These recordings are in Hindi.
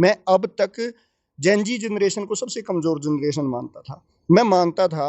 मैं अब तक जेन जी जनरेशन को सबसे कमजोर जनरेशन मानता था। मैं मानता था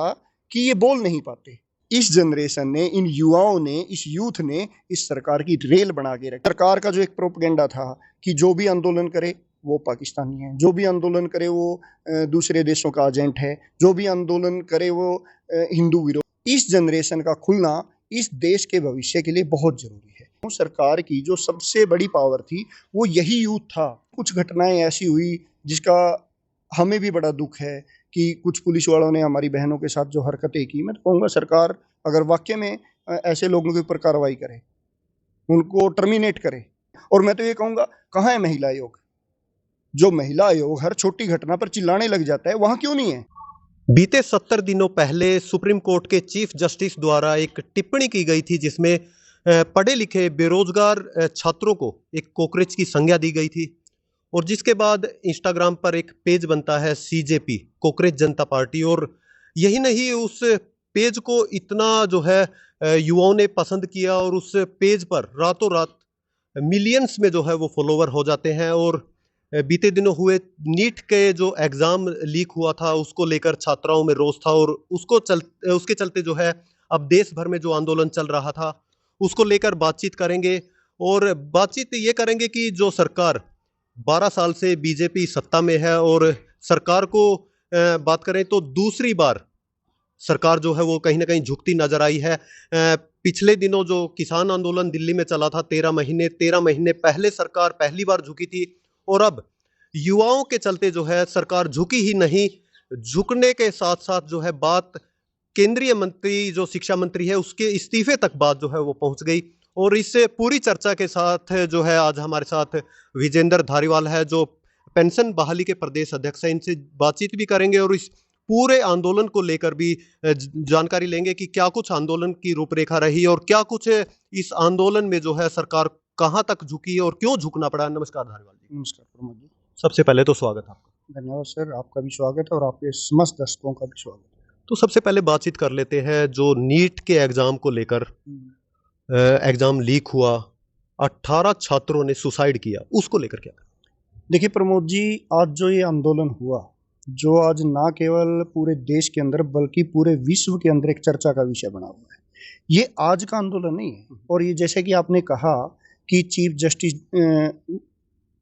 कि ये बोल नहीं पाते। इस जनरेशन ने, इन युवाओं ने, इस यूथ ने इस सरकार की रेल बना के रखी। सरकार का जो एक प्रोपेगेंडा था कि जो भी आंदोलन करे वो पाकिस्तानी है, जो भी आंदोलन करे वो दूसरे देशों का एजेंट है, जो भी आंदोलन करे वो हिंदू विरोध। इस जनरेशन का खुलना इस देश के भविष्य के लिए बहुत जरूरी है। सरकार की जो सबसे बड़ी पावर थी वो यही यूथ था। कुछ घटनाएं ऐसी हुई जिसका हमें भी बड़ा दुख है कि कुछ पुलिस वालों ने हमारी बहनों के साथ जो हरकतें की। मैं तो कहूँगा सरकार अगर वाकई में ऐसे लोगों के ऊपर कार्रवाई करे, उनको टर्मिनेट करे। और मैं तो ये कहूँगा, कहाँ है महिला आयोग? जो महिला आयोग हर छोटी घटना पर चिल्लाने लग जाता है, वहाँ क्यों नहीं है? बीते 70 दिनों पहले सुप्रीम कोर्ट के चीफ जस्टिस द्वारा एक टिप्पणी की गई थी जिसमें पढ़े लिखे बेरोजगार छात्रों को एक कॉकरोच की संज्ञा दी गई थी, और जिसके बाद इंस्टाग्राम पर एक पेज बनता है सीजेपी, कॉकरोच जनता पार्टी। और यही नहीं, उस पेज को इतना जो है युवाओं ने पसंद किया और उस पेज पर रातों रात मिलियंस में जो है वो फॉलोवर हो जाते हैं। और बीते दिनों हुए नीट के जो एग्जाम लीक हुआ था उसको लेकर छात्राओं में रोष था, और उसके चलते जो है अब देश भर में जो आंदोलन चल रहा था उसको लेकर बातचीत करेंगे। और बातचीत ये करेंगे कि जो सरकार 12 साल से बीजेपी सत्ता में है, और सरकार को बात करें तो दूसरी बार सरकार जो है वो कहीं ना कहीं झुकती नजर आई है। पिछले दिनों जो किसान आंदोलन दिल्ली में चला था 13 महीने पहले सरकार पहली बार झुकी थी, और अब युवाओं के चलते जो है सरकार झुकी ही नहीं, झुकने के साथ साथ जो है बात केंद्रीय मंत्री जो शिक्षा मंत्री है उसके इस्तीफे तक बात जो है वो पहुंच गई। और इससे पूरी चर्चा के साथ जो है आज हमारे साथ विजेंद्र धारीवाल है जो पेंशन बहाली के प्रदेश अध्यक्ष है। इनसे बातचीत भी करेंगे और इस पूरे आंदोलन को लेकर भी जानकारी लेंगे कि क्या कुछ आंदोलन की रूपरेखा रही और क्या कुछ इस आंदोलन में जो है सरकार कहां तक झुकी और क्यों झुकना पड़ा। नमस्कार धारीवाल जी। नमस्कार प्रमोद जी। सबसे पहले तो स्वागत है आपका। धन्यवाद सर, आपका भी स्वागत है और आपके समस्त दर्शकों का भी स्वागत है। तो सबसे पहले बातचीत कर लेते हैं जो नीट के एग्जाम को लेकर एग्जाम लीक हुआ, 18 छात्रों ने सुसाइड किया, उसको लेकर क्या? देखिए प्रमोद जी, आज जो ये आंदोलन हुआ, जो आज ना केवल पूरे देश के अंदर बल्कि पूरे विश्व के अंदर एक चर्चा का विषय बना हुआ है, ये आज का आंदोलन नहीं है। और ये जैसे कि आपने कहा कि चीफ जस्टिस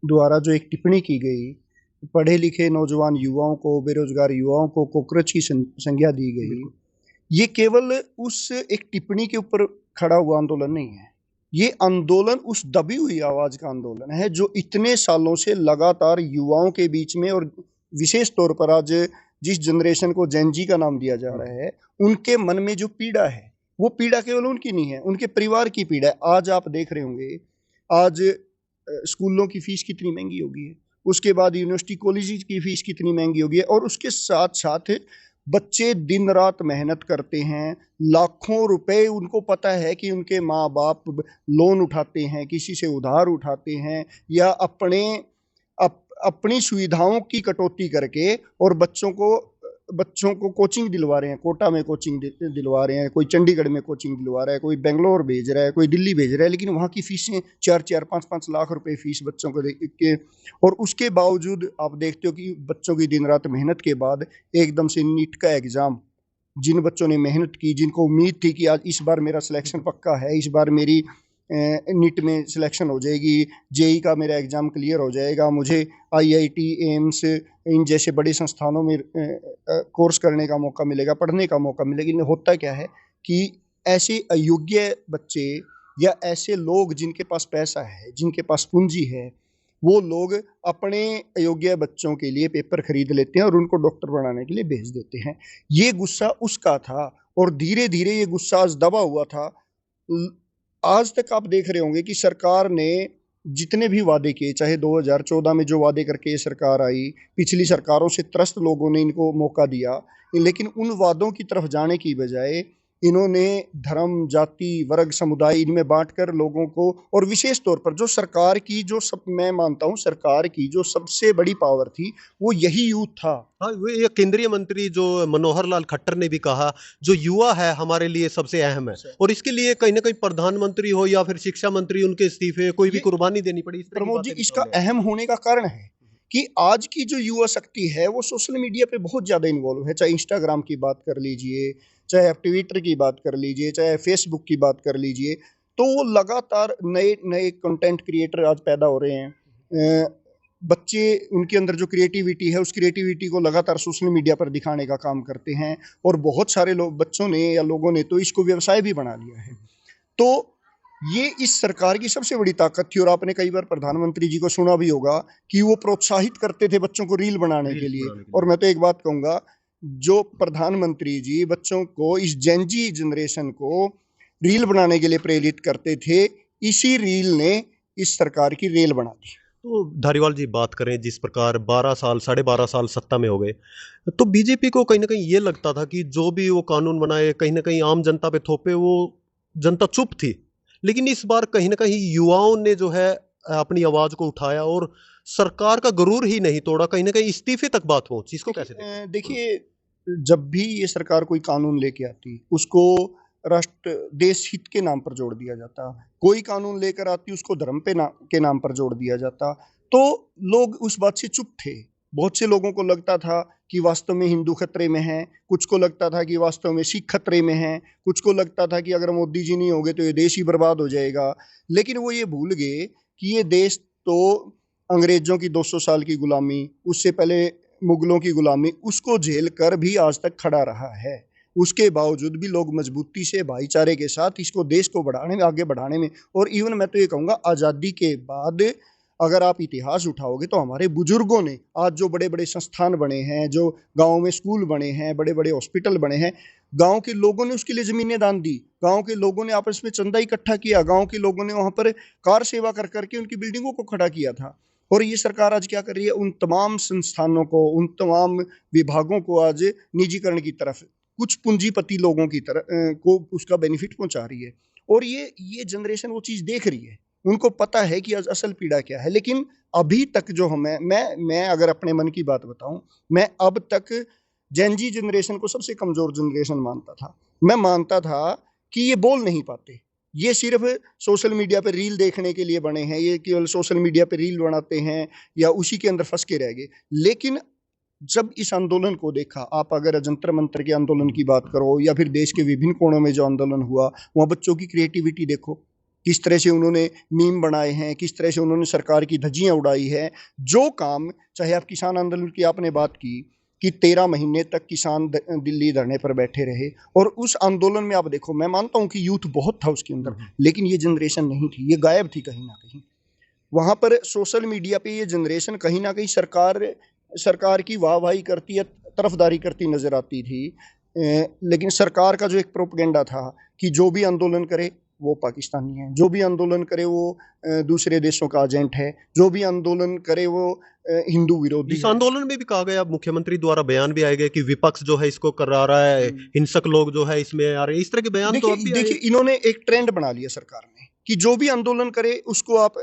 द्वारा जो एक टिप्पणी की गई, पढ़े लिखे नौजवान युवाओं को, बेरोजगार युवाओं को कॉकरोच की संज्ञा दी गई, ये केवल उस एक टिप्पणी के ऊपर खड़ा हुआ आंदोलन नहीं है। ये आंदोलन उस दबी हुई आवाज का आंदोलन है जो इतने सालों से लगातार युवाओं के बीच में, और विशेष तौर पर आज जिस जनरेशन को जेन जी का नाम दिया जा रहा है, उनके मन में जो पीड़ा है वो पीड़ा केवल उनकी नहीं है, उनके परिवार की पीड़ा है। आज आप देख रहे होंगे, आज स्कूलों की फीस कितनी महंगी होगी है, उसके बाद यूनिवर्सिटी कॉलेज की फीस कितनी महंगी होगी है, और उसके साथ साथ बच्चे दिन रात मेहनत करते हैं, लाखों रुपए उनको पता है कि उनके माँ बाप लोन उठाते हैं, किसी से उधार उठाते हैं, या अपनी सुविधाओं की कटौती करके और बच्चों को कोचिंग दिलवा रहे हैं। कोटा में कोचिंग दिलवा रहे हैं, कोई चंडीगढ़ में कोचिंग दिलवा रहा है, कोई बेंगलोर भेज रहा है, कोई दिल्ली भेज रहा है, लेकिन वहाँ की फीसें 4-5 लाख रुपए फीस बच्चों को दे के, और उसके बावजूद आप देखते हो कि बच्चों की दिन रात मेहनत के बाद एकदम से नीट का एग्ज़ाम, जिन बच्चों ने मेहनत की, जिनको उम्मीद थी कि आज इस बार मेरा सिलेक्शन पक्का है, इस बार मेरी नीट में सिलेक्शन हो जाएगी, जेई का मेरा एग्ज़ाम क्लियर हो जाएगा, मुझे आईआईटी, एम्स इन जैसे बड़े संस्थानों में कोर्स करने का मौका मिलेगा, पढ़ने का मौका मिलेगा। लेकिन होता क्या है कि ऐसे अयोग्य बच्चे या ऐसे लोग जिनके पास पैसा है, जिनके पास पूंजी है, वो लोग अपने अयोग्य बच्चों के लिए पेपर खरीद लेते हैं और उनको डॉक्टर बनाने के लिए भेज देते हैं। ये गुस्सा उसका था और धीरे धीरे ये गुस्सा आज दबा हुआ था। आज तक आप देख रहे होंगे कि सरकार ने जितने भी वादे किए, चाहे 2014 में जो वादे करके ये सरकार आई, पिछली सरकारों से त्रस्त लोगों ने इनको मौका दिया, लेकिन उन वादों की तरफ जाने की बजाय इन्होंने धर्म, जाति, वर्ग, समुदाय इनमें बांटकर लोगों को, और विशेष तौर पर जो सरकार की मैं मानता हूँ सरकार की जो सबसे बड़ी पावर थी वो यही यूथ था। हाँ, ये केंद्रीय मंत्री जो मनोहर लाल खट्टर ने भी कहा, जो युवा है हमारे लिए सबसे अहम है, और इसके लिए कहीं ना कहीं प्रधानमंत्री हो या फिर शिक्षा मंत्री, उनके इस्तीफे, कोई भी कुर्बानी देनी पड़ी। प्रमोद जी, इसका अहम होने का कारण है कि आज की जो युवा शक्ति है वो सोशल मीडिया पे बहुत ज़्यादा इन्वॉल्व है। चाहे इंस्टाग्राम की बात कर लीजिए, चाहे आप ट्विटर की बात कर लीजिए, चाहे फेसबुक की बात कर लीजिए, तो वो लगातार नए नए कंटेंट क्रिएटर आज पैदा हो रहे हैं। बच्चे, उनके अंदर जो क्रिएटिविटी है उस क्रिएटिविटी को लगातार सोशल मीडिया पर दिखाने का काम करते हैं, और बहुत सारे लोग, बच्चों ने या लोगों ने तो इसको व्यवसाय भी बना लिया है। तो ये इस सरकार की सबसे बड़ी ताकत थी, और आपने कई बार प्रधानमंत्री जी को सुना भी होगा कि वो प्रोत्साहित करते थे बच्चों को रील बनाने के लिए। और मैं तो एक बात कहूँगा, जो प्रधानमंत्री जी बच्चों को, इस जेनजी जनरेशन को रील बनाने के लिए प्रेरित करते थे, इसी रील ने इस सरकार की रेल बना दी। तो धारीवाल जी, बात करें जिस प्रकार 12 साल, 12.5 साल सत्ता में हो गए, तो बीजेपी को कहीं ना कहीं ये लगता था कि जो भी वो कानून बनाए कहीं ना कहीं आम जनता पे थोपे, वो जनता चुप थी। लेकिन इस बार कहीं ना कहीं युवाओं ने जो है अपनी आवाज को उठाया और सरकार का गुरूर ही नहीं तोड़ा, कहीं ना कहीं इस्तीफे तक बात पहुंची। इसको कैसे देखते हैं? देखिए, जब भी ये सरकार कोई कानून लेके आती, उसको राष्ट्र देश हित के नाम पर जोड़ दिया जाता। कोई कानून लेकर आती, उसको धर्म के नाम पर जोड़ दिया जाता। तो लोग उस बात से चुप थे। बहुत से लोगों को लगता था कि वास्तव में हिंदू खतरे में है, कुछ को लगता था कि वास्तव में सिख खतरे में है, कुछ को लगता था कि अगर मोदी जी नहीं होंगे तो ये देश ही बर्बाद हो जाएगा। लेकिन वो ये भूल गए कि ये देश तो अंग्रेजों की 200 साल की गुलामी, उससे पहले मुगलों की गुलामी, उसको झेल कर भी आज तक खड़ा रहा है। उसके बावजूद भी लोग मजबूती से, भाईचारे के साथ इसको, देश को बढ़ाने में, आगे बढ़ाने में, और इवन मैं तो ये कहूँगा आज़ादी के बाद अगर आप इतिहास उठाओगे तो हमारे बुजुर्गों ने आज जो बड़े बड़े संस्थान बने हैं, जो गाँव में स्कूल बने हैं, बड़े बड़े हॉस्पिटल बने हैं, गाँव के लोगों ने उसके लिए ज़मीनें दान दी, गाँव के लोगों ने आपस में चंदा इकट्ठा किया, गाँव के लोगों ने वहाँ पर कार सेवा कर करके उनकी बिल्डिंगों को खड़ा किया था। और ये सरकार आज क्या कर रही है, उन तमाम संस्थानों को, उन तमाम विभागों को आज निजीकरण की तरफ, कुछ पूंजीपति लोगों की तरफ को उसका बेनिफिट पहुंचा रही है। और ये जनरेशन वो चीज़ देख रही है, उनको पता है कि असल पीड़ा क्या है। लेकिन अभी तक जो हमें, मैं अगर अपने मन की बात बताऊं, मैं अब तक जेनजी जनरेशन को सबसे कमज़ोर जनरेशन मानता था। मैं मानता था कि ये बोल नहीं पाते, ये सिर्फ सोशल मीडिया पे रील देखने के लिए बने हैं, ये केवल सोशल मीडिया पे रील बनाते हैं या उसी के अंदर फंस के रह गए। लेकिन जब इस आंदोलन को देखा, आप अगर जंतर मंतर के आंदोलन की बात करो या फिर देश के विभिन्न कोणों में जो आंदोलन हुआ, वहाँ बच्चों की क्रिएटिविटी देखो, किस तरह से उन्होंने मीम बनाए हैं, किस तरह से उन्होंने सरकार की धज्जियाँ उड़ाई है। जो काम, चाहे आप किसान आंदोलन की आपने बात की कि 13 महीने तक किसान दिल्ली धरने पर बैठे रहे, और उस आंदोलन में आप देखो, मैं मानता हूँ कि यूथ बहुत था उसके अंदर, लेकिन ये जनरेशन नहीं थी, ये गायब थी कहीं ना कहीं। वहाँ पर सोशल मीडिया पे ये जनरेशन कहीं ना कहीं सरकार की वाहवाही करती या तरफदारी करती नजर आती थी। लेकिन सरकार का जो एक प्रोपेगेंडा था कि जो भी आंदोलन करे वो पाकिस्तानी है, जो भी आंदोलन करे वो दूसरे देशों का एजेंट है, जो भी आंदोलन करे वो हिंदू विरोधी इस है। आंदोलन में भी कहा गया, मुख्यमंत्री द्वारा बयान भी आए गए कि विपक्ष जो है इसको करा रहा है, हिंसक लोग जो है इसमें आ रहे हैं, इस तरह के बयान तो अब भी देखिए, इन्होंने एक ट्रेंड बना लिया सरकार ने कि जो भी आंदोलन करे उसको आप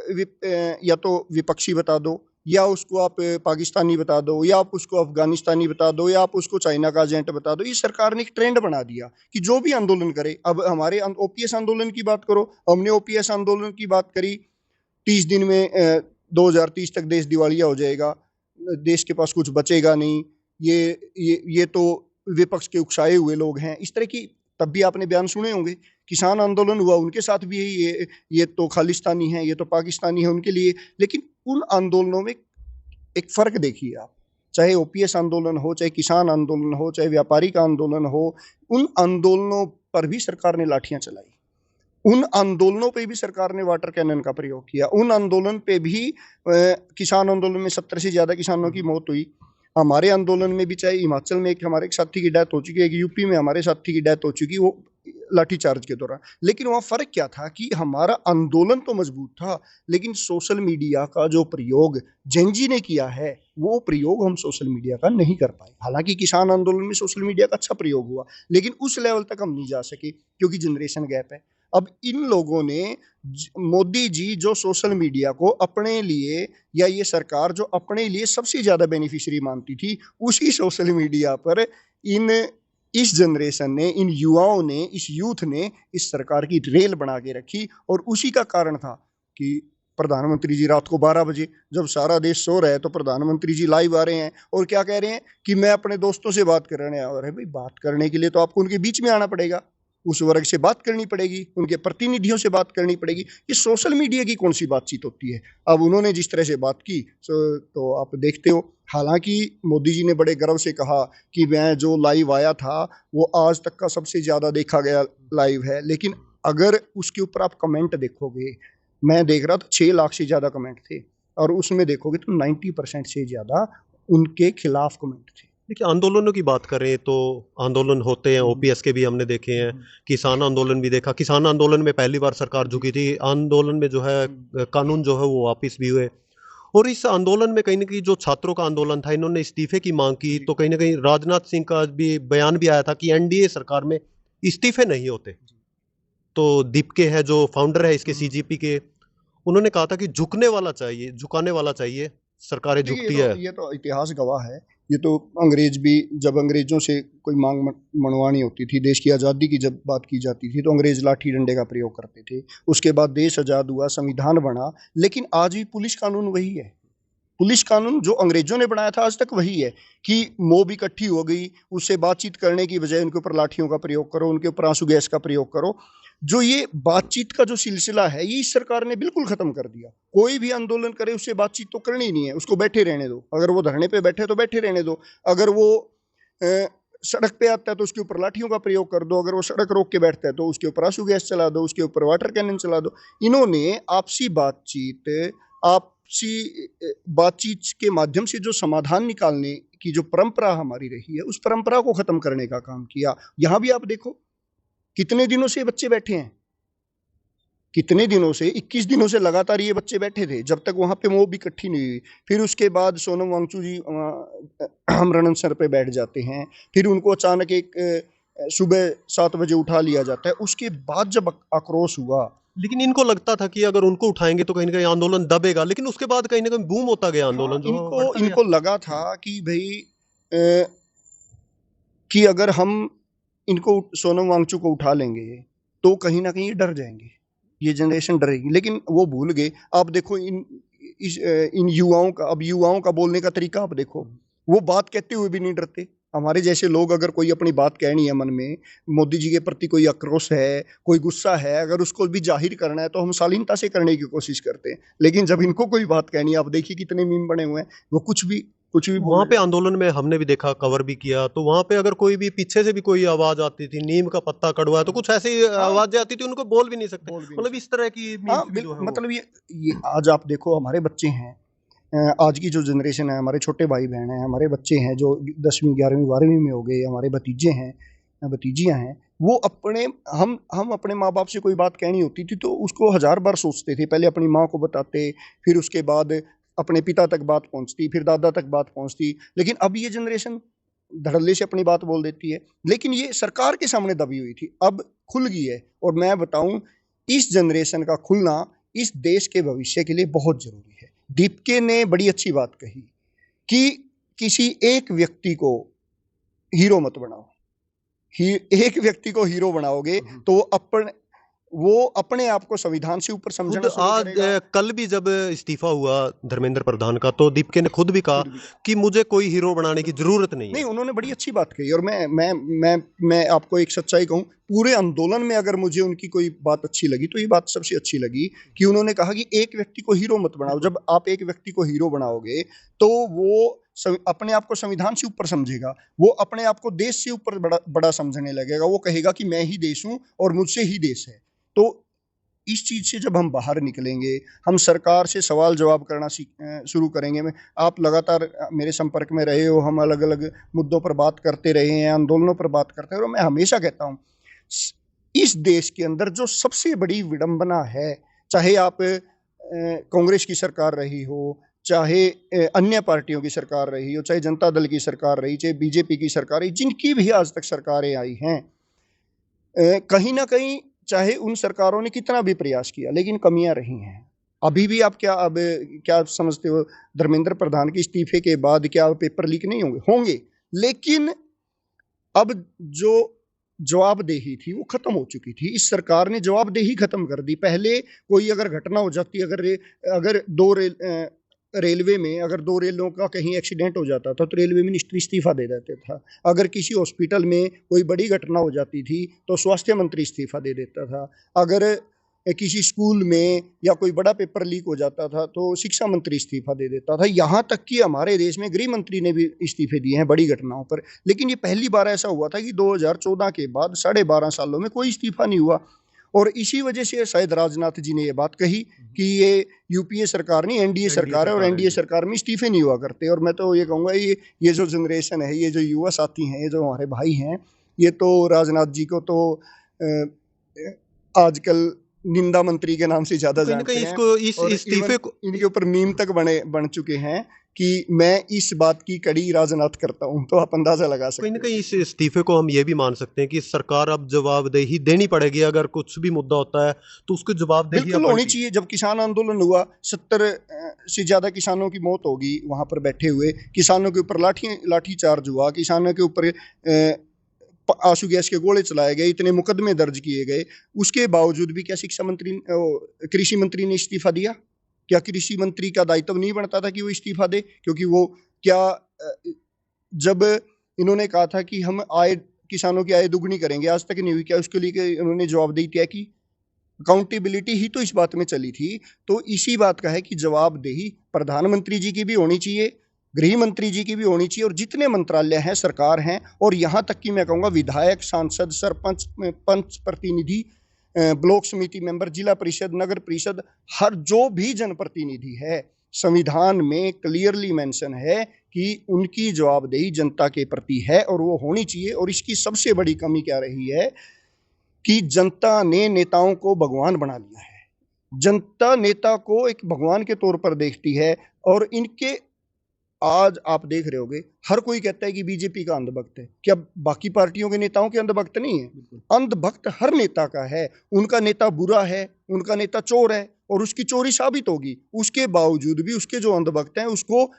या तो विपक्षी बता दो, या उसको आप पाकिस्तानी बता दो, या आप उसको अफगानिस्तानी बता दो, या आप उसको चाइना का एजेंट बता दो। ये सरकार ने एक ट्रेंड बना दिया कि जो भी आंदोलन करे। अब हमारे ओपीएस आंदोलन की बात करो, हमने ओपीएस आंदोलन की बात करी, 30 दिन में 2030 तक देश दिवालिया हो जाएगा, देश के पास कुछ बचेगा नहीं, ये तो विपक्ष के उकसाए हुए लोग हैं, इस तरह की। तब भी आपने बयान सुने होंगे। किसान आंदोलन हुआ, उनके साथ भी ये तो खालिस्तानी है, ये तो पाकिस्तानी है उनके लिए। लेकिन उन आंदोलनों में एक फ़र्क देखिए आप, चाहे ओपीएस आंदोलन हो, चाहे किसान आंदोलन हो, चाहे व्यापारी का आंदोलन हो, उन आंदोलनों पर भी सरकार ने लाठियां चलाई, उन आंदोलनों पे भी सरकार ने वाटर कैनन का प्रयोग किया, उन आंदोलन पे भी किसान आंदोलन में 70 से ज़्यादा किसानों की मौत हुई। हमारे आंदोलन में भी, चाहे हिमाचल में हमारे एक साथी की डेथ हो चुकी है, यूपी में हमारे साथी की डेथ हो चुकी, वो लाठीचार्ज के दौरान। लेकिन वहाँ फ़र्क क्या था कि हमारा आंदोलन तो मजबूत था, लेकिन सोशल मीडिया का जो प्रयोग जेनजी ने किया है, वो प्रयोग हम सोशल मीडिया का नहीं कर पाए। हालांकि किसान आंदोलन में सोशल मीडिया का अच्छा प्रयोग हुआ, लेकिन उस लेवल तक हम नहीं जा सके क्योंकि जनरेशन गैप है। अब इन लोगों ने, मोदी जी जो सोशल मीडिया को अपने लिए, या ये सरकार जो अपने लिए सबसे ज़्यादा बेनिफिशियरी मानती थी, उसी सोशल मीडिया पर इस जनरेशन ने, इन युवाओं ने, इस यूथ ने इस सरकार की रेल बना के रखी। और उसी का कारण था कि प्रधानमंत्री जी रात को 12 बजे जब सारा देश सो रहा है तो प्रधानमंत्री जी लाइव आ रहे हैं और क्या कह रहे हैं कि मैं अपने दोस्तों से बात करने आ रहा है। भाई बात करने के लिए तो आपको उनके बीच में आना पड़ेगा, उस वर्ग से बात करनी पड़ेगी, उनके प्रतिनिधियों से बात करनी पड़ेगी। ये सोशल मीडिया की कौन सी बातचीत होती है। अब उन्होंने जिस तरह से बात की तो आप देखते हो, हालांकि मोदी जी ने बड़े गर्व से कहा कि मैं जो लाइव आया था वो आज तक का सबसे ज़्यादा देखा गया लाइव है, लेकिन अगर उसके ऊपर आप कमेंट देखोगे, मैं देख रहा था 6 लाख से ज़्यादा कमेंट थे और उसमें देखोगे तो 90% से ज़्यादा उनके खिलाफ कमेंट थे। देखिए, आंदोलनों की बात करें तो आंदोलन होते हैं, ओपीएस के भी हमने देखे हैं, किसान आंदोलन भी देखा। किसान आंदोलन में पहली बार सरकार झुकी थी, आंदोलन में जो है कानून जो है वो वापस भी हुए। और इस आंदोलन में कहीं न कहीं जो छात्रों का आंदोलन था, इन्होंने इस्तीफे की माँग की, तो कहीं न कहीं राजनाथ सिंह का भी बयान भी आया था कि एनडीए सरकार में इस्तीफे नहीं होते। तो दीपके है जो फाउंडर है इसके सीजीपी के, उन्होंने कहा था कि झुकने वाला चाहिए, झुकाने वाला चाहिए, सरकारें देखिए झुकती है। ये तो इतिहास गवाह है। ये तो अंग्रेज भी जब अंग्रेजों से कोई मांग मनवानी होती थी, देश की आज़ादी की जब बात की जाती थी तो अंग्रेज लाठी डंडे का प्रयोग करते थे। उसके बाद देश आज़ाद हुआ, संविधान बना, लेकिन आज भी पुलिस कानून वही है। पुलिस कानून जो अंग्रेजों ने बनाया था आज तक वही है कि मोब इकट्ठी हो गई, उससे बातचीत करने की बजाय उनके ऊपर लाठियों का प्रयोग करो, उनके ऊपर आंसू गैस का प्रयोग करो। जो ये बातचीत का जो सिलसिला है ये इस सरकार ने बिल्कुल खत्म कर दिया। कोई भी आंदोलन करे उससे बातचीत तो करनी ही नहीं है, उसको बैठे रहने दो। अगर वो धरने पे बैठे तो बैठे रहने दो, अगर वो सड़क पे आता है तो उसके ऊपर लाठियों का प्रयोग कर दो, अगर वो सड़क रोक के बैठता है तो उसके ऊपर आंसू गैस चला दो, उसके ऊपर वाटर कैनन चला दो। इन्होंने आपसी बातचीत के माध्यम से जो समाधान निकालने की जो परंपरा हमारी रही है उस परंपरा को खत्म करने का काम किया। यहाँ भी आप देखो कितने दिनों से बच्चे बैठे हैं, कितने दिनों से 21 दिनों से लगातार ये बच्चे बैठे थे जब तक वहाँ पे मोब इकट्ठी नहीं हुई। फिर उसके बाद सोनम वांगचू जी आमरण अनशन पे बैठ जाते हैं, फिर उनको अचानक एक सुबह 7 बजे उठा लिया जाता है। उसके बाद जब आक्रोश हुआ, लेकिन इनको लगता था कि अगर उनको उठाएँगे तो कहीं न कहीं आंदोलन दबेगा, लेकिन उसके बाद कहीं न कहीं बूम होता गया आंदोलन जो इनको बढ़ता गया। इनको लगा था कि भाई कि अगर हम इनको सोनम वांगचू को उठा लेंगे तो कहीं ना कहीं ये डर जाएंगे, ये जनरेशन डरेगी। लेकिन वो भूल गए। आप देखो इन युवाओं का, अब युवाओं का बोलने का तरीका आप देखो, वो बात कहते हुए भी नहीं डरते। हमारे जैसे लोग अगर कोई अपनी बात कहनी है मन में, मोदी जी के प्रति कोई आक्रोश है, कोई गुस्सा है, अगर उसको भी जाहिर करना है तो हम शालीनता से करने की कोशिश करते हैं। लेकिन जब इनको कोई बात कहनी है, आप देखिए कितने मीम बने हुए हैं, वो कुछ भी वहाँ पे आंदोलन में हमने भी देखा, कवर भी किया, तो वहाँ पे अगर कोई भी पीछे से भी कोई आवाज़ आती थी, नीम का पत्ता कड़वा है, तो कुछ ऐसी आवाज़ें आती थी, उनको बोल भी नहीं सकते। मतलब इस तरह की मीम्स भी जो है वो मतलब ये आज आप देखो हमारे बच्चे हैं, आज की जो जनरेशन है, हमारे छोटे भाई बहन हैं, हमारे बच्चे हैं जो 10वीं 11वीं 12वीं में हो गए, हमारे भतीजे हैं, भतीजियाँ हैं, वो अपने हम अपने माँ बाप से कोई बात कहनी होती थी तो उसको 1000 बार सोचते थे। पहले अपनी माँ को बताते, फिर उसके बाद अपने पिता तक बात पहुँचती, फिर दादा तक बात पहुँचती। लेकिन अब ये जनरेशन धड़ल्ले से अपनी बात बोल देती है। लेकिन ये सरकार के सामने दबी हुई थी, अब खुल गई है। और मैं बताऊं, इस जनरेशन का खुलना इस देश के भविष्य के लिए बहुत जरूरी है। दीपके ने बड़ी अच्छी बात कही कि किसी एक व्यक्ति को हीरो मत बनाओ। एक व्यक्ति को हीरो बनाओगे तो वो अपने आप को संविधान से ऊपर समझना शुरू आज करेगा। कल भी जब इस्तीफा हुआ धर्मेंद्र प्रधान का, तो दीपके ने खुद भी कहा कि मुझे कोई हीरो बनाने की जरूरत नहीं है। नहीं, उन्होंने बड़ी अच्छी बात कही। और मैं आपको एक सच्चाई कहूँ, पूरे आंदोलन में अगर मुझे उनकी कोई बात अच्छी लगी तो ये बात सबसे अच्छी लगी कि उन्होंने कहा कि एक व्यक्ति को हीरो मत बनाओ। जब आप एक व्यक्ति को हीरो बनाओगे तो वो अपने आप को संविधान से ऊपर समझेगा, वो अपने आप को देश से ऊपर बड़ा समझने लगेगा। वो कहेगा कि मैं ही देश हूँ और मुझसे ही देश है। तो इस चीज़ से जब हम बाहर निकलेंगे, हम सरकार से सवाल जवाब करना शुरू करेंगे। आप लगातार मेरे संपर्क में रहे हो, हम अलग अलग मुद्दों पर बात करते रहे हैं, आंदोलनों पर बात करते हैं। और मैं हमेशा कहता हूँ, इस देश के अंदर जो सबसे बड़ी विडंबना है, चाहे आप कांग्रेस की सरकार रही हो, चाहे अन्य पार्टियों की सरकार रही हो, चाहे जनता दल की सरकार रही, चाहे बीजेपी की सरकार रही, जिनकी भी आज तक सरकारें आई हैं, कहीं ना कहीं चाहे उन सरकारों ने कितना भी प्रयास किया लेकिन कमियां रही हैं। अभी भी आप क्या समझते हो, धर्मेंद्र प्रधान के इस्तीफे के बाद क्या पेपर लीक नहीं होंगे? लेकिन अब जो जवाबदेही थी वो खत्म हो चुकी थी। इस सरकार ने जवाबदेही खत्म कर दी। पहले कोई अगर घटना हो जाती, अगर रेलवे में अगर दो रेलों का कहीं एक्सीडेंट हो जाता था तो रेलवे मिनिस्टर इस्तीफा दे देता था। अगर किसी हॉस्पिटल में कोई बड़ी घटना हो जाती थी तो स्वास्थ्य मंत्री इस्तीफा दे देता था। अगर किसी स्कूल में या कोई बड़ा पेपर लीक हो जाता था तो शिक्षा मंत्री इस्तीफा दे देता था। यहाँ तक कि हमारे देश में गृह मंत्री ने भी इस्तीफे दिए हैं बड़ी घटनाओं पर। लेकिन ये पहली बार ऐसा हुआ था कि 2014 के बाद 12.5 सालों में कोई इस्तीफा नहीं हुआ। और इसी वजह से शायद राजनाथ जी ने ये बात कही कि ये यूपीए सरकार नहीं, एनडीए सरकार है, और एनडीए सरकार में इस्तीफे नहीं हुआ करते। और मैं तो ये कहूँगा ये जो जनरेशन है, ये जो युवा साथी हैं, ये जो हमारे भाई हैं, ये तो राजनाथ जी को तो आजकल निंदा मंत्री के नाम से ज्यादा कहीं ना जानते कहीं हैं। इसको इस और इस्तीफे को इनके ऊपर मीम तक बन चुके हैं कि मैं इस बात की कड़ी राजनाथ करता हूं। तो आप अंदाजा लगा सकते कहीं ना हैं। कहीं इस इस्तीफे को हम ये भी मान सकते हैं कि सरकार अब जवाबदेही देनी पड़ेगी। अगर कुछ भी मुद्दा होता है तो उसकी जवाबदेही बिल्कुल अब होनी बनती है। चाहिए। जब किसान आंदोलन हुआ, 70 से ज्यादा किसानों की मौत होगी वहां पर बैठे हुए। किसानों के ऊपर लाठी चार्ज हुआ, किसानों के ऊपर आंसू गैस के गोले चलाए गए, इतने मुकदमे दर्ज किए गए। उसके बावजूद भी क्या कृषि मंत्री ने इस्तीफा दिया? क्या कृषि मंत्री का दायित्व नहीं बनता था कि वो इस्तीफा दे? क्योंकि वो क्या जब इन्होंने कहा था कि हम किसानों की आय दुगनी करेंगे, आज तक नहीं हुई। क्या उसके लिए इन्होंने जवाबदेही तय की? अकाउंटेबिलिटी ही तो इस बात में चली थी। तो इसी बात का है कि जवाबदेही प्रधानमंत्री जी की भी होनी चाहिए, गृह मंत्री जी की भी होनी चाहिए, और जितने मंत्रालय हैं, सरकार हैं, और यहाँ तक कि मैं कहूँगा विधायक, सांसद, सरपंच, पंच प्रतिनिधि, ब्लॉक समिति मेंबर, जिला परिषद, नगर परिषद, हर जो भी जनप्रतिनिधि है, संविधान में क्लियरली मेंशन है कि उनकी जवाबदेही जनता के प्रति है और वो होनी चाहिए। और इसकी सबसे बड़ी कमी क्या रही है कि जनता ने नेताओं को भगवान बना लिया है। जनता नेता को एक भगवान के तौर पर देखती है। और इनके आज आप देख रहे होगे, हर कोई कहता है कि बीजेपी का अंधभक्त है। क्या बाकी पार्टियों के नेताओं के अंधभक्त नहीं है? अंधभक्त हर नेता का है। उनका नेता बुरा है, उनका नेता चोर है, और उसकी चोरी साबित होगी। उसके बावजूद भी उसके जो अंधभक्त हैं उसको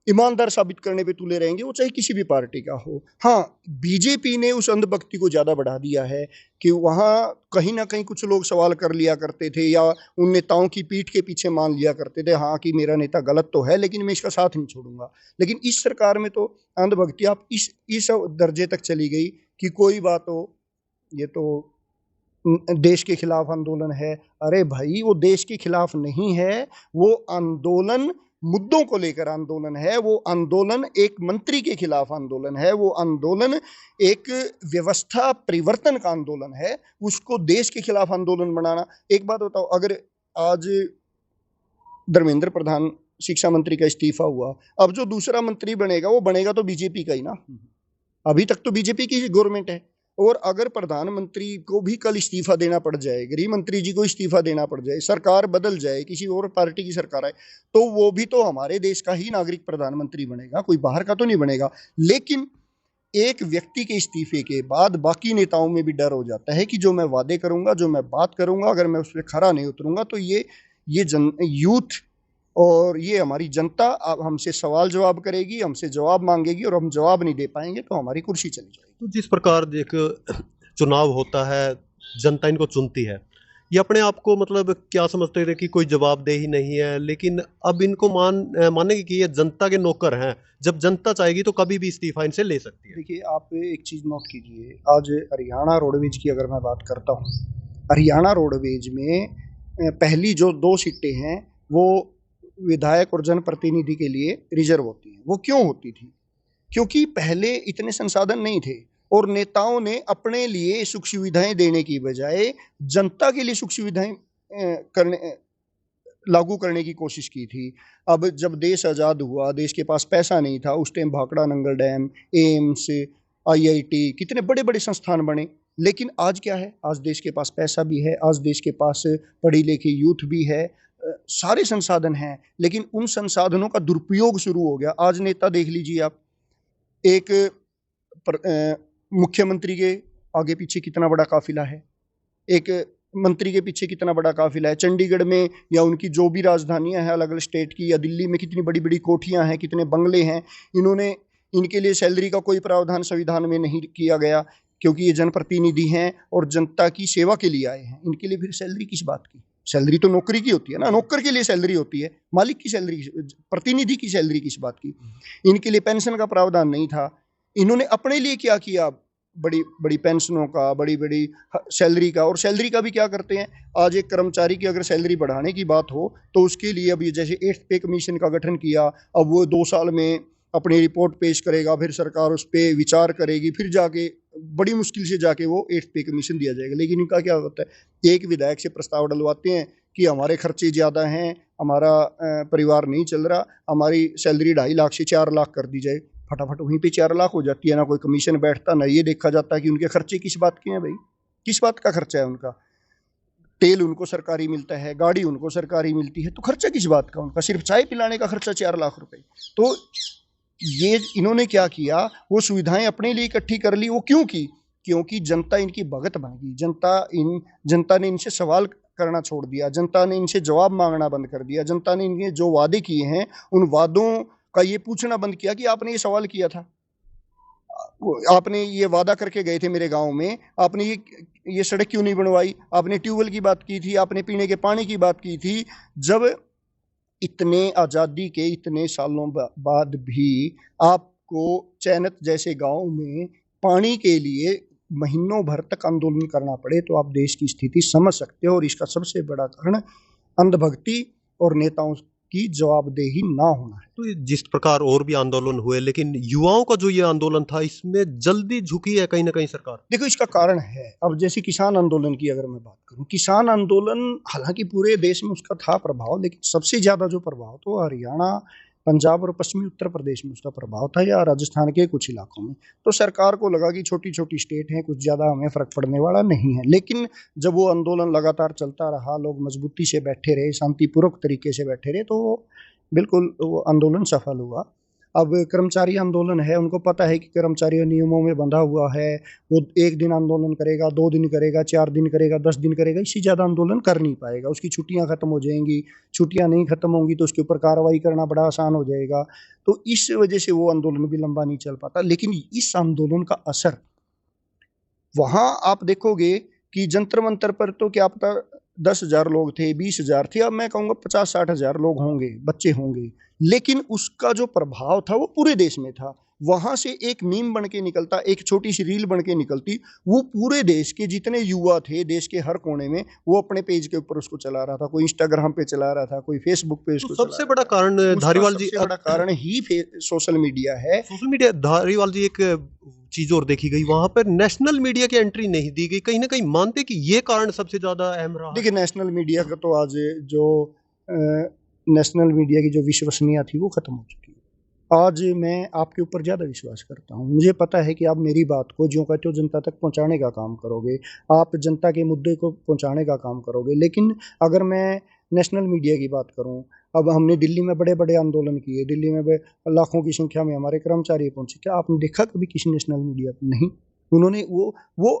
ईमानदार साबित करने पे तुले रहेंगे, वो चाहे किसी भी पार्टी का हो। हाँ, बीजेपी ने उस अंधभक्ति को ज्यादा बढ़ा दिया है कि वहाँ कहीं ना कहीं कुछ लोग सवाल कर लिया करते थे, या उन नेताओं की पीठ के पीछे मान लिया करते थे, हाँ कि मेरा नेता गलत तो है लेकिन मैं इसका साथ नहीं छोड़ूंगा। लेकिन इस सरकार में तो अंधभक्ति आप इस दर्जे तक चली गई कि कोई बात हो, ये तो देश के खिलाफ आंदोलन है। अरे भाई, वो देश के खिलाफ नहीं है, वो आंदोलन मुद्दों को लेकर आंदोलन है। वो आंदोलन एक मंत्री के खिलाफ आंदोलन है। वो आंदोलन एक व्यवस्था परिवर्तन का आंदोलन है। उसको देश के खिलाफ आंदोलन बनाना। एक बात बताओ, अगर आज धर्मेंद्र प्रधान शिक्षा मंत्री का इस्तीफा हुआ, अब जो दूसरा मंत्री बनेगा वो बनेगा तो बीजेपी का ही ना। अभी तक तो बीजेपी की गवर्नमेंट है। और अगर प्रधानमंत्री को भी कल इस्तीफा देना पड़ जाए, गृह मंत्री जी को इस्तीफा देना पड़ जाए, सरकार बदल जाए, किसी और पार्टी की सरकार आए, तो वो भी तो हमारे देश का ही नागरिक प्रधानमंत्री बनेगा, कोई बाहर का तो नहीं बनेगा। लेकिन एक व्यक्ति के इस्तीफे के बाद बाकी नेताओं में भी डर हो जाता है कि जो मैं वादे करूंगा, जो मैं बात करूंगा, अगर मैं उस पर खरा नहीं उतरूंगा तो ये यूथ और ये हमारी जनता अब हमसे सवाल जवाब करेगी, हमसे जवाब मांगेगी, और हम जवाब नहीं दे पाएंगे तो हमारी कुर्सी चली जाएगी। तो जिस प्रकार एक चुनाव होता है, जनता इनको चुनती है, ये अपने आप को मतलब क्या समझते थे कि कोई जवाबदेही नहीं है, लेकिन अब इनको मानेंगे कि ये जनता के नौकर हैं। जब जनता चाहेगी तो कभी भी इस्तीफा इनसे ले सकती है। देखिए, आप एक चीज़ नोट कीजिए। आज हरियाणा रोडवेज की अगर मैं बात करता हूँ, हरियाणा रोडवेज में पहली जो 2 सीटें हैं वो विधायक और जनप्रतिनिधि के लिए रिजर्व होती हैं। वो क्यों होती थी? क्योंकि पहले इतने संसाधन नहीं थे और नेताओं ने अपने लिए सुख सुविधाएं देने की बजाय जनता के लिए सुख सुविधाएं लागू करने की कोशिश की थी। अब जब देश आज़ाद हुआ, देश के पास पैसा नहीं था। उस time Bhakra Nangal dam, AIIMS, IIT, कितने बड़े बड़े संस्थान बने। लेकिन आज क्या है? आज देश के पास पैसा भी है, आज देश के पास पढ़ी लिखी यूथ भी है, सारे संसाधन हैं, लेकिन उन संसाधनों का दुरुपयोग शुरू हो गया। आज नेता देख लीजिए आप, एक मुख्यमंत्री के आगे पीछे कितना बड़ा काफिला है, एक मंत्री के पीछे कितना बड़ा काफिला है। चंडीगढ़ में या उनकी जो भी राजधानियां हैं अलग अलग स्टेट की, या दिल्ली में कितनी बड़ी बड़ी कोठियां हैं, कितने बंगले हैं। इनके लिए सैलरी का कोई प्रावधान संविधान में नहीं किया गया। क्योंकि ये जनप्रतिनिधि हैं और जनता की सेवा के लिए आए हैं, इनके लिए फिर सैलरी किस बात की? सैलरी तो नौकरी की होती है ना, नौकर के लिए सैलरी होती है, मालिक की सैलरी, प्रतिनिधि की सैलरी किस बात की? इनके लिए पेंशन का प्रावधान नहीं था। इन्होंने अपने लिए क्या किया? बड़ी बड़ी पेंशनों का, बड़ी बड़ी सैलरी का, और सैलरी का भी क्या करते हैं? आज एक कर्मचारी की अगर सैलरी बढ़ाने की बात हो तो उसके लिए अभी जैसे 8th पे कमीशन का गठन किया, अब वो 2 साल में अपनी रिपोर्ट पेश करेगा, फिर सरकार उस पर विचार करेगी, फिर जाके बड़ी मुश्किल से जाके वो 8th पे कमीशन दिया जाएगा। लेकिन इनका क्या होता है, एक विधायक से प्रस्ताव डलवाते हैं कि हमारे खर्चे ज़्यादा हैं, हमारा परिवार नहीं चल रहा, हमारी सैलरी 2.5 लाख से 4 लाख कर दी जाए, फटाफट वहीं पे 4 लाख हो जाती है। ना कोई कमीशन बैठता, ना ये देखा जाता कि उनके खर्चे किस बात के हैं भाई, किस बात का खर्चा है उनका? तेल उनको सरकारी मिलता है, गाड़ी उनको सरकारी मिलती है, तो खर्चा किस बात का उनका? सिर्फ चाय पिलाने का खर्चा 4 लाख रुपए। तो ये इन्होंने क्या किया, वो सुविधाएं अपने लिए इकट्ठी कर ली। वो क्यों की? क्योंकि जनता इनकी भगत बन गई। जनता ने इनसे सवाल करना छोड़ दिया, जनता ने इनसे जवाब मांगना बंद कर दिया, जनता ने इनके जो वादे किए हैं उन वादों का ये पूछना बंद किया कि आपने ये सवाल किया था, आपने ये वादा करके गए थे मेरे गांव में, आपने ये सड़क क्यों नहीं बनवाई, आपने ट्यूबवेल की बात की थी, आपने पीने के पानी की बात की थी। जब इतने आज़ादी के इतने सालों बाद भी आपको चैनत जैसे गांव में पानी के लिए महीनों भर तक आंदोलन करना पड़े, तो आप देश की स्थिति समझ सकते हो। और इसका सबसे बड़ा कारण अंधभक्ति और नेताओं की जवाबदेही ना होना है। तो जिस प्रकार और भी आंदोलन हुए, लेकिन युवाओं का जो ये आंदोलन था, इसमें जल्दी झुकी है कहीं ना कहीं सरकार। देखो, इसका कारण है, अब जैसे किसान आंदोलन की अगर मैं बात करूं, किसान आंदोलन हालांकि पूरे देश में उसका था प्रभाव, लेकिन सबसे ज्यादा जो प्रभाव तो हरियाणा, पंजाब और पश्चिमी उत्तर प्रदेश में उसका प्रभाव था, या राजस्थान के कुछ इलाकों में। तो सरकार को लगा कि छोटी छोटी स्टेट हैं, कुछ ज़्यादा हमें फ़र्क पड़ने वाला नहीं है। लेकिन जब वो आंदोलन लगातार चलता रहा, लोग मजबूती से बैठे रहे, शांतिपूर्वक तरीके से बैठे रहे, तो बिल्कुल वो आंदोलन सफल हुआ। अब कर्मचारी आंदोलन है, उनको पता है कि कर्मचारी नियमों में बंधा हुआ है, वो 1 दिन आंदोलन करेगा, 2 दिन करेगा, 4 दिन करेगा, 10 दिन करेगा, इससे ज़्यादा आंदोलन कर नहीं पाएगा। उसकी छुट्टियां खत्म हो जाएंगी, छुट्टियां नहीं खत्म होंगी तो उसके ऊपर कार्रवाई करना बड़ा आसान हो जाएगा। तो इस वजह से वो आंदोलन भी लंबा नहीं चल पाता। लेकिन इस आंदोलन का असर वहाँ आप देखोगे कि जंतर मंतर पर तो क्या पता 10,000 लोग थे, 20,000 थे, अब मैं कहूँगा 50-60 हज़ार लोग होंगे, बच्चे होंगे। लेकिन उसका जो प्रभाव था वो पूरे देश में था। वहाँ से एक मीम बन के निकलता, एक छोटी सी रील बन के निकलती, वो पूरे देश के जितने युवा थे देश के हर कोने में, वो अपने पेज के ऊपर उसको चला रहा था। कोई इंस्टाग्राम पे चला रहा था, कोई फेसबुक पे उसको तो सबसे बड़ा कारण धारीवाल जी, सबसे बड़ा कारण ही सोशल मीडिया है। Social media. धारीवाल जी, एक चीज और देखी गई, वहां पर नेशनल मीडिया की एंट्री नहीं दी गई। कहीं ना कहीं मानते कि ये कारण सबसे ज्यादा अहम रहा। देखिए, नेशनल मीडिया का तो आज जो नेशनल मीडिया की जो विश्वसनीयता थी वो खत्म हो चुकी है। आज मैं आपके ऊपर ज़्यादा विश्वास करता हूँ। मुझे पता है कि आप मेरी बात को ज्यों का त्यों जनता तक पहुँचाने का काम करोगे, आप जनता के मुद्दे को पहुँचाने का काम करोगे। लेकिन अगर मैं नेशनल मीडिया की बात करूँ, अब हमने दिल्ली में बड़े बड़े आंदोलन किए, दिल्ली में लाखों की संख्या में हमारे कर्मचारी पहुँचे, क्या आपने देखा कभी किसी नेशनल मीडिया पर? नहीं। उन्होंने वो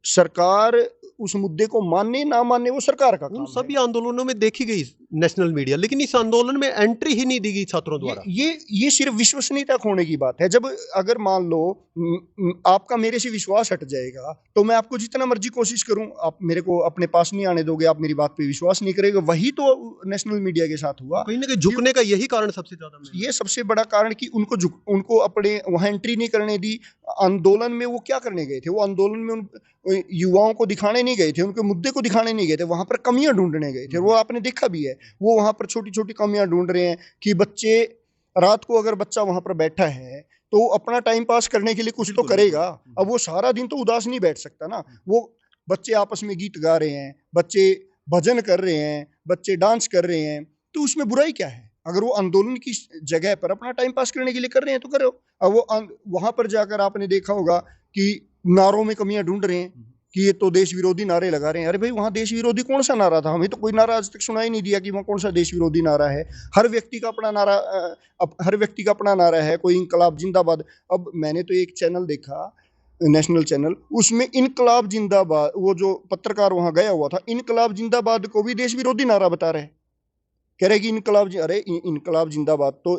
सरकार उस मुद्दे को माने ना माने वो सरकार का काम उन है। सभी आंदोलनों में देखी गई नेशनल मीडिया, लेकिन इस आंदोलन में एंट्री ही नहीं दी गई छात्रों द्वारा। ये सिर्फ विश्वसनीयता खोने की बात है। जब अगर मान लो आपका मेरे से विश्वास हट जाएगा, तो मैं आपको जितना मर्जी कोशिश करूं, आप मेरे को अपने पास नहीं आने दोगे, आप मेरी बात पे विश्वास नहीं करेंगे। वही तो नेशनल मीडिया के साथ हुआ। कहीं ना कहीं झुकने का यही कारण सबसे ज्यादा, ये सबसे बड़ा कारण कि उनको अपने वहां एंट्री नहीं करने दी। आंदोलन में वो क्या करने गए थे? वो आंदोलन में उन युवाओं को दिखाने नहीं गए थे, उनके मुद्दे को दिखाने नहीं गए थे, वहां पर कमियां ढूंढने गए थे। वो आपने देखा भी है, वो वहां पर छोटी छोटी कमियां ढूंढ रहे हैं कि बच्चे, रात को अगर बच्चा वहां पर बैठा है तो अपना टाइम पास करने के लिए कुछ तो करेगा। अब वो सारा दिन तो उदास नहीं बैठ सकता ना। वो बच्चे आपस में गीत गा रहे हैं, बच्चे भजन कर रहे हैं, बच्चे डांस कर रहे हैं, तो उसमें बुराई क्या है? अगर वो आंदोलन की जगह पर अपना टाइम पास करने के लिए कर रहे हैं तो करो। अब वो वहां पर जाकर आपने देखा होगा कि नारों में कमियां ढूंढ रहे हैं कि ये तो देश विरोधी नारे लगा रहे हैं। अरे भाई, वहां देश विरोधी कौन सा नारा था? हमें तो कोई नारा आज तक सुनाई नहीं दिया कि वहां कौन सा देश विरोधी नारा है। हर व्यक्ति का अपना नारा, हर व्यक्ति का अपना नारा है। कोई इनकलाब जिंदाबाद। अब मैंने तो एक चैनल देखा, नेशनल चैनल, उसमें इनकलाब जिंदाबाद, वो जो पत्रकार वहां गया हुआ था, इनकलाब जिंदाबाद को भी देश विरोधी नारा बता रहे हैं। कह रहे कि इनकलाब अरे इनकलाब जिंदाबाद तो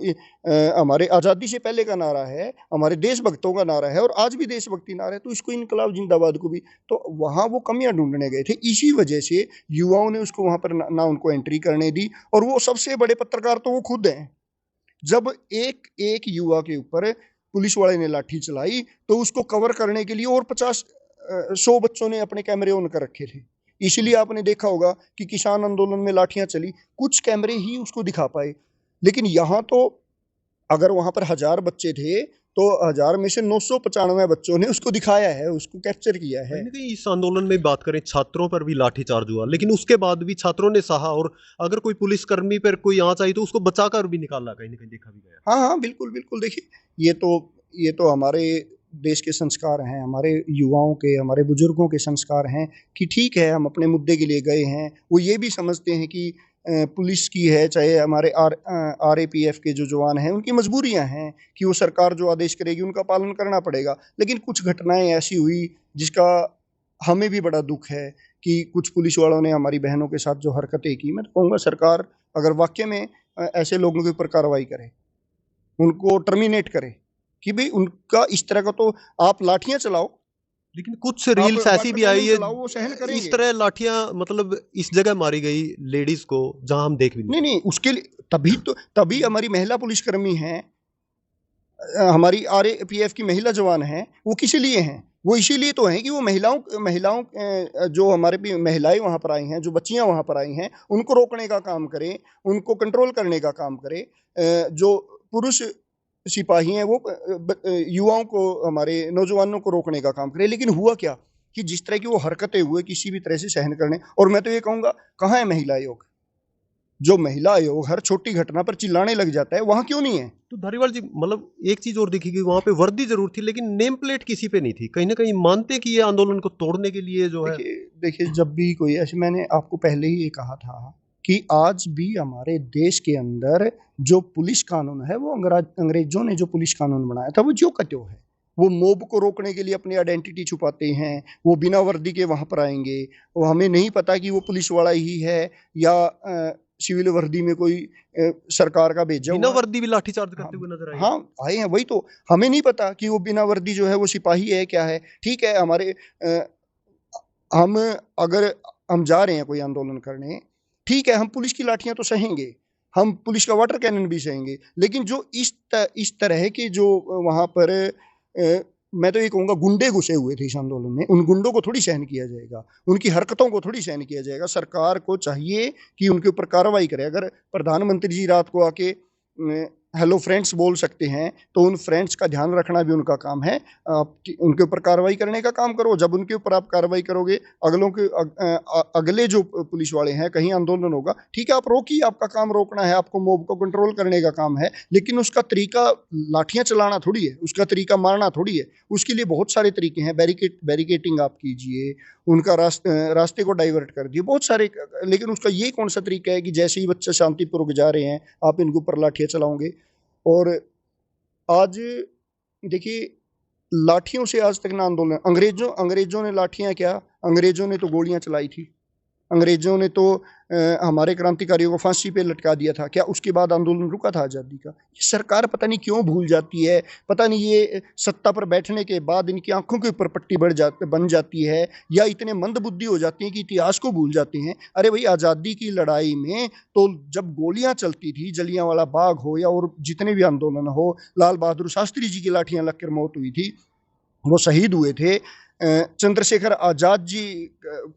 हमारे आज़ादी से पहले का नारा है, हमारे देशभक्तों का नारा है और आज भी देशभक्ति नारा है, तो इसको इनकलाब जिंदाबाद को भी, तो वहाँ वो कमियां ढूंढने गए थे। इसी वजह से युवाओं ने उसको वहाँ पर ना उनको एंट्री करने दी, और वो सबसे बड़े पत्रकार तो वो खुद हैं। जब एक एक युवा के ऊपर पुलिस वाले ने लाठी चलाई तो उसको कवर करने के लिए और 100 बच्चों ने अपने कैमरे ऑन कर रखे थे। इसलिए आपने देखा होगा कि किसान आंदोलन में लाठियां चली, कुछ कैमरे ही उसको दिखा पाए। लेकिन यहाँ तो अगर वहां पर 1000 बच्चे थे तो 1000 में से 995 बच्चों ने उसको दिखाया है, उसको कैप्चर किया है। कहीं ना कहीं इस आंदोलन में बात करें, छात्रों पर भी लाठीचार्ज हुआ, लेकिन उसके बाद भी छात्रों ने सहा, और अगर कोई पुलिसकर्मी पर कोई आंच आई तो उसको बचाकर भी निकाला, कहीं ना कहीं देखा भी गया। हाँ हाँ, बिल्कुल बिल्कुल। देखिए, ये तो हमारे देश के संस्कार हैं, हमारे युवाओं के, हमारे बुजुर्गों के संस्कार हैं कि ठीक है, हम अपने मुद्दे के लिए गए हैं। वो ये भी समझते हैं कि पुलिस की है, चाहे हमारे RAPF के जो जवान हैं, उनकी मजबूरियां हैं कि वो सरकार जो आदेश करेगी उनका पालन करना पड़ेगा। लेकिन कुछ घटनाएं ऐसी हुई जिसका हमें भी बड़ा दुख है कि कुछ पुलिस वालों ने हमारी बहनों के साथ जो हरकतें की। मैं तो कहूँगा सरकार अगर वाकई में ऐसे लोगों के ऊपर कार्रवाई करे, उनको टर्मिनेट करे कि भाई उनका इस तरह का तो आप लाठियां चलाओ, लेकिन कुछ रील्स ऐसी भी आई है, वो सहन इस करेंगे। तरह लाठियां मतलब इस जगह मारी गई लेडीज को जहां हम देख भी नहीं। नहीं नहीं, उसके लिए तभी हमारी महिला पुलिसकर्मी हैं, हमारी RAPF की महिला जवान हैं, वो किस लिए हैं? वो इसीलिए तो हैं कि वो महिलाओं जो हमारे भी महिलाएं वहाँ पर आई हैं, जो बच्चियाँ वहाँ पर आई हैं, उनको रोकने का काम करें, उनको कंट्रोल करने का काम करें। जो पुरुष सिपाही हैं वो युवाओं को, हमारे नौजवानों को रोकने का काम करें। लेकिन हुआ क्या कि जिस तरह की वो हरकतें हुए किसी भी तरह से सहन करने, और मैं तो ये कहूँगा, कहाँ है महिला आयोग? जो महिला आयोग हर छोटी घटना पर चिल्लाने लग जाता है, वहाँ क्यों नहीं है? तो धारीवाल जी, मतलब एक चीज और देखी कि वहां पे वर्दी जरूर थी लेकिन नेम प्लेट किसी पे नहीं थी। कहीं ना कहीं मानते कि ये आंदोलन को तोड़ने के लिए जो है। देखिए, जब भी कोई ऐसे, मैंने आपको पहले ही ये कहा था कि आज भी हमारे देश के अंदर जो पुलिस कानून है, वो अंग्रेजों ने जो पुलिस कानून बनाया था वो ज्यों का त्यों है। वो मोब को रोकने के लिए अपनी आइडेंटिटी छुपाते हैं, वो बिना वर्दी के वहां पर आएंगे, वो हमें नहीं पता कि वो पुलिस वाला ही है या सिविल वर्दी में कोई सरकार का भेजा बिना हुआ। वर्दी भी लाठीचार्ज हाँ, करते हुए नजर आए। हाँ आए हैं, वही तो हमें नहीं पता कि वो बिना वर्दी जो है वो सिपाही है क्या है। ठीक है, हम अगर हम जा रहे हैं कोई आंदोलन करने, ठीक है, हम पुलिस की लाठियां तो सहेंगे, हम पुलिस का वाटर कैनन भी सहेंगे, लेकिन जो इस तरह के जो वहां पर मैं तो ये कहूँगा गुंडे घुसे हुए थे इस आंदोलन में, उन गुंडों को थोड़ी सहन किया जाएगा, उनकी हरकतों को थोड़ी सहन किया जाएगा। सरकार को चाहिए कि उनके ऊपर कार्रवाई करे। अगर प्रधानमंत्री जी रात को आके हेलो फ्रेंड्स बोल सकते हैं, तो उन फ्रेंड्स का ध्यान रखना भी उनका काम है। आप उनके ऊपर कार्रवाई करने का काम करो। जब उनके ऊपर आप कार्रवाई करोगे, अगले जो पुलिस वाले हैं, कहीं आंदोलन होगा, ठीक है, आप रोकिए, आपका काम रोकना है, आपको मोब को कंट्रोल करने का काम है, लेकिन उसका तरीका लाठियां चलाना थोड़ी है, उसका तरीका मारना थोड़ी है। उसके लिए बहुत सारे तरीके हैं। बैरिकेटिंग आप कीजिए, उनका रास्ते को डाइवर्ट कर दिए, बहुत सारे। लेकिन उसका ये कौन सा तरीका है कि जैसे ही बच्चे शांतिपूर्वक जा रहे हैं आप इनके ऊपर लाठियां चलाओगे? और आज देखिए, लाठियों से आज तक ना आंदोलन, अंग्रेजों ने लाठियां क्या, अंग्रेजों ने तो गोलियां चलाई थी। अंग्रेजों ने तो हमारे क्रांतिकारियों को फांसी पे लटका दिया था। क्या उसके बाद आंदोलन रुका था आज़ादी का? ये सरकार पता नहीं क्यों भूल जाती है, पता नहीं ये सत्ता पर बैठने के बाद इनकी आंखों के ऊपर पट्टी बन जाती है, या इतने मंदबुद्धि हो जाती हैं कि इतिहास को भूल जाते हैं। अरे भाई, आज़ादी की लड़ाई में तो जब गोलियां चलती थी, जलियांवाला बाग हो या और जितने भी आंदोलन हो, लाल बहादुर शास्त्री जी की लाठियां लगकर मौत हुई थी, वो शहीद हुए थे। चंद्रशेखर आजाद जी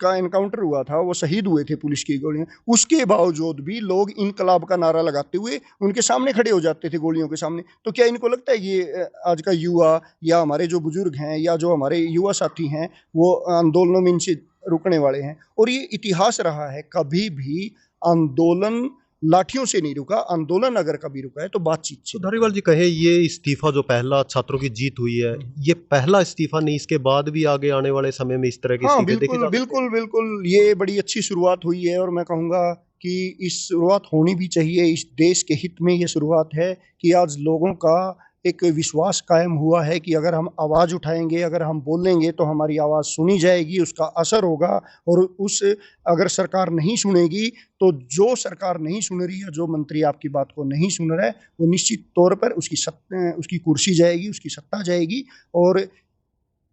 का एनकाउंटर हुआ था, वो शहीद हुए थे पुलिस की गोलियां। उसके बावजूद भी लोग इनकलाब का नारा लगाते हुए उनके सामने खड़े हो जाते थे, गोलियों के सामने। तो क्या इनको लगता है कि ये आज का युवा या हमारे जो बुजुर्ग हैं या जो हमारे युवा साथी हैं वो आंदोलनों में इनसे रुकने वाले हैं? और ये इतिहास रहा है, कभी भी आंदोलन लाठियों से नहीं रुका। आंदोलन अगर कभी रुका है तो बातचीत से। तो धारीवाल जी, कहे ये इस्तीफा जो पहला छात्रों की जीत हुई है, ये पहला इस्तीफा नहीं, इसके बाद भी आगे आने वाले समय में इस तरह के हाँ, इस्तीफे देखे बिल्कुल जा सकते हैं? बिल्कुल बिल्कुल, ये बड़ी अच्छी शुरुआत हुई है, और मैं कहूँगा कि इस शुरुआत होनी भी चाहिए। इस देश के हित में ये शुरुआत है कि आज लोगों का एक विश्वास कायम हुआ है कि अगर हम आवाज़ उठाएंगे, अगर हम बोलेंगे तो हमारी आवाज़ सुनी जाएगी, उसका असर होगा। और उस अगर सरकार नहीं सुनेगी तो जो सरकार नहीं सुन रही है, जो मंत्री आपकी बात को नहीं सुन रहा है, वो निश्चित तौर पर उसकी कुर्सी जाएगी, उसकी सत्ता जाएगी। और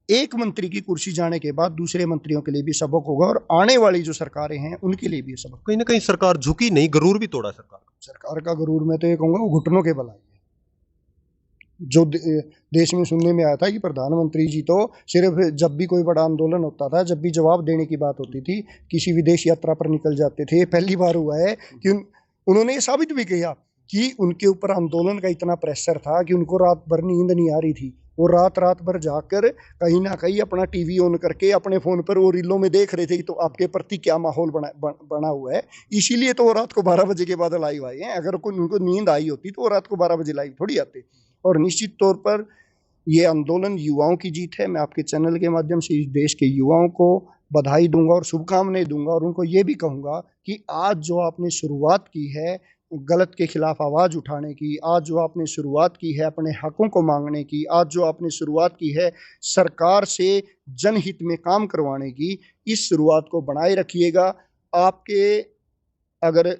एक मंत्री की कुर्सी जाने के बाद दूसरे मंत्रियों के लिए भी सबक होगा और आने वाली जो सरकारें हैं उनके लिए भी सबक। कहीं ना कहीं सरकार झुकी नहीं, गरूर भी तोड़ा सरकार का। सरकार का गरूर मैं तो ये कहूँगा वो घुटनों के बल आई है। जो देश में सुनने में आया था कि प्रधानमंत्री जी तो सिर्फ जब भी कोई बड़ा आंदोलन होता था, जब भी जवाब देने की बात होती थी, किसी विदेश यात्रा पर निकल जाते थे। पहली बार हुआ है कि उन्होंने ये साबित भी किया कि उनके ऊपर आंदोलन का इतना प्रेशर था कि उनको रात भर नींद नहीं आ रही थी। वो रात भर जाकर कहीं ना कहीं अपना टीवी ऑन करके अपने फ़ोन पर वो रीलों में देख रहे थे कि तो आपके प्रति क्या माहौल बना हुआ है। इसीलिए तो वो रात को 12 बजे के बाद लाइव आए हैं। अगर कोई उनको नींद आई होती तो वो रात को 12 बजे लाइव थोड़ी आते। और निश्चित तौर पर ये आंदोलन युवाओं की जीत है। मैं आपके चैनल के माध्यम से इस देश के युवाओं को बधाई दूंगा और शुभकामनाएं दूंगा और उनको ये भी कहूँगा कि आज जो आपने शुरुआत की है गलत के खिलाफ आवाज़ उठाने की, आज जो आपने शुरुआत की है अपने हकों को मांगने की, आज जो आपने शुरुआत की है सरकार से जनहित में काम करवाने की, इस शुरुआत को बनाए रखिएगा। आपके अगर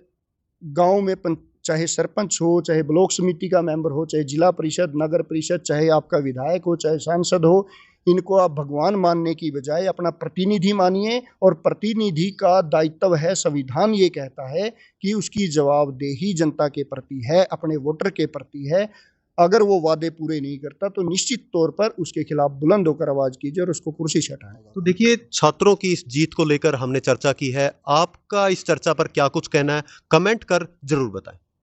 गांव में चाहे सरपंच हो, चाहे ब्लॉक समिति का मेंबर हो, चाहे जिला परिषद, नगर परिषद, चाहे आपका विधायक हो, चाहे सांसद हो, इनको आप भगवान मानने की बजाय अपना प्रतिनिधि मानिए। और प्रतिनिधि का दायित्व है, संविधान ये कहता है कि उसकी जवाबदेही जनता के प्रति है, अपने वोटर के प्रति है। अगर वो वादे पूरे नहीं करता तो निश्चित तौर पर उसके खिलाफ बुलंद होकर आवाज़ कीजिए और उसको कुर्सी से हटाएगा। तो देखिए, छात्रों की इस जीत को लेकर हमने चर्चा की है। आपका इस चर्चा पर क्या कुछ कहना है, कमेंट कर जरूर बताएं।